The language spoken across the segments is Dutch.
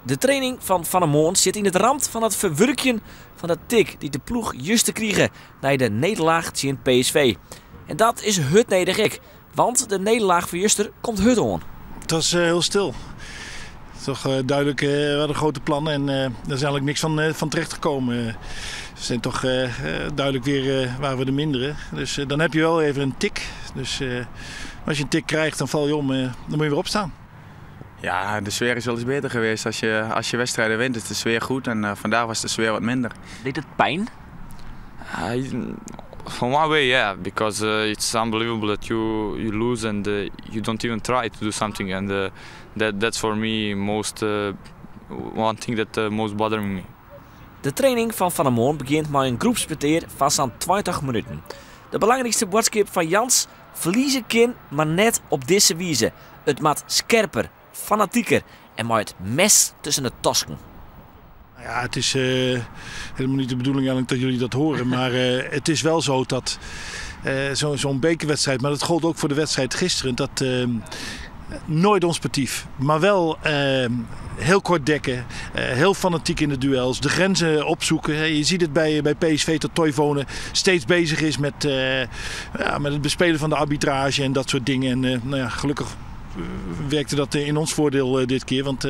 De training van Van der Moorn zit in het rand van het verwerken van de tik die de ploeg juist te krijgen na de nederlaag tegen PSV. En dat is het nederig, want de nederlaag voor Juster komt het aan. Het was heel stil. Toch duidelijk, we hadden grote plannen en er is eigenlijk niks van terecht gekomen. We zijn toch duidelijk weer waren we de mindere. Dus dan heb je wel even een tik. Dus als je een tik krijgt, dan val je om, dan moet je weer opstaan. Ja, de sfeer is wel eens beter geweest. Als je wedstrijden wint, is de sfeer goed en vandaag was de sfeer wat minder. Deed het pijn? From one way, yeah, because it's unbelievable that you lose and you don't even try to do something, and that's for me one thing that most bothering me. De training van Van der Moorn begint met een groepspeteer van zo'n 20 minuten. De belangrijkste boodschap van Jans: verliezen kan, maar net op deze wijze. Het maakt scherper, fanatieker en met het mes tussen de tosken. Ja, het is helemaal niet de bedoeling eigenlijk dat jullie dat horen, maar het is wel zo dat zo'n bekerwedstrijd, maar dat gold ook voor de wedstrijd gisteren, dat nooit onsportief, maar wel heel kort dekken, heel fanatiek in de duels, de grenzen opzoeken. Je ziet het bij PSV dat Toivonen steeds bezig is met het bespelen van de arbitrage en dat soort dingen. En gelukkig werkte dat in ons voordeel dit keer, want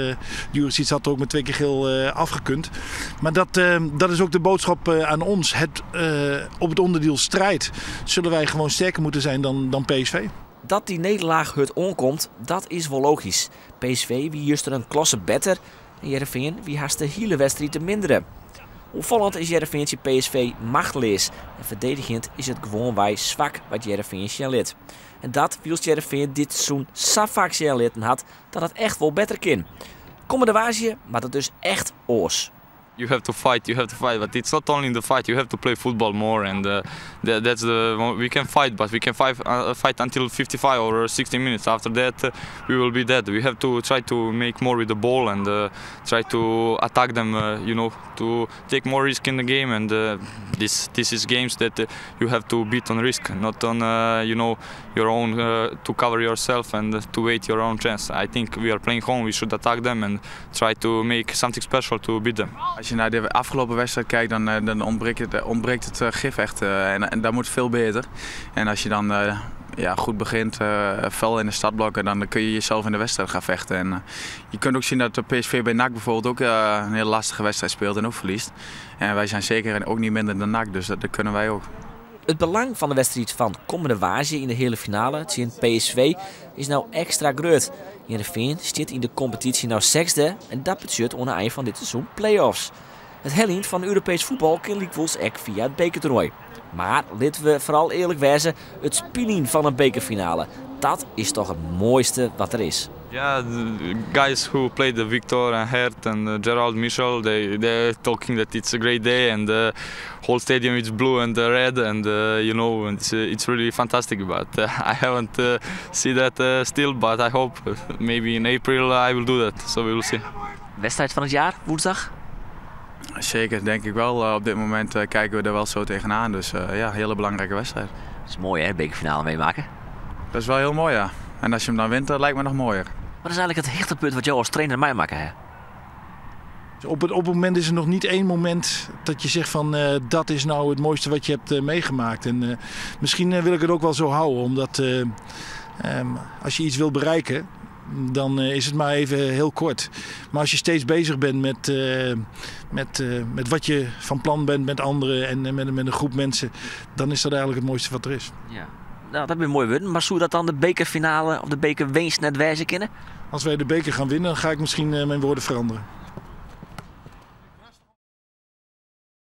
Juricic had er ook met 2 keer geel afgekund. Maar dat is ook de boodschap aan ons. Op het onderdeel strijd zullen wij gewoon sterker moeten zijn dan PSV. Dat die nederlaag het onkomt, dat is wel logisch. PSV wie juist er een klasse beter en Heerenveen wie haast de hele wedstrijd te minderen. Opvallend is Heerenveentje PSV machteloos en verdedigend is het gewoon wij zwak wat Heerenveentje lid. En dat wiels Heerenveen dit seizoen zo vaak litten had dat het echt wel beter kan. Komende waasje, maar dat dus echt oors. You have to fight, but it's not only in the fight, you have to play football more, and we can fight, but we can fight until 55 or 60 minutes. After that, we will be dead. We have to try to make more with the ball and try to attack them, to take more risk in the game, and this is games that you have to beat on risk, not on, your own, to cover yourself and to wait your own chance. I think we are playing home, we should attack them and try to make something special to beat them. Als je naar de afgelopen wedstrijd kijkt, dan ontbreekt het gif echt en dat moet veel beter. En als je dan goed begint, fel in de startblokken, dan kun je jezelf in de wedstrijd gaan vechten. En je kunt ook zien dat de PSV bij NAC bijvoorbeeld ook een hele lastige wedstrijd speelt en ook verliest. En wij zijn zeker ook niet minder dan NAC, dus dat kunnen wij ook. Het belang van de wedstrijd van komende waasje in de hele finale tegen PSV is nou extra groot. Heerenveen zit in de competitie nou 6e en dat betekent aan het eind van dit seizoen play-offs. Het hellind van Europees voetbal kan likwijls ook via het bekertoernooi. Maar laten we vooral eerlijk wezen, het spelen van een bekerfinale, dat is toch het mooiste wat er is. Yeah, the guys who played the Victor and Hert and Gerald Michel, they're talking that it's a great day and the whole stadium is blue and red and it's really fantastic. But I haven't seen that still, but I hope maybe in April I will do that. So we will see. Wedstrijd van het jaar, woensdag? Zeker, denk ik wel. Op dit moment kijken we er wel zo tegenaan. Dus een hele belangrijke wedstrijd. Dat is mooi hè, bekerfinale meemaken. Dat is wel heel mooi, ja. En als je hem dan wint, dat lijkt me nog mooier. Wat is eigenlijk het hechtpunt wat jou als trainer meemaken hè? Op het moment is er nog niet één moment dat je zegt van dat is nou het mooiste wat je hebt meegemaakt. En misschien wil ik het ook wel zo houden, omdat als je iets wil bereiken, dan is het maar even heel kort. Maar als je steeds bezig bent met wat je van plan bent met anderen en met een groep mensen, dan is dat eigenlijk het mooiste wat er is. Ja. Nou, dat ben mooi woorden. Maar zou dat dan de bekerfinale of de bekerwinst net wijzen kunnen? Als wij de beker gaan winnen, dan ga ik misschien mijn woorden veranderen.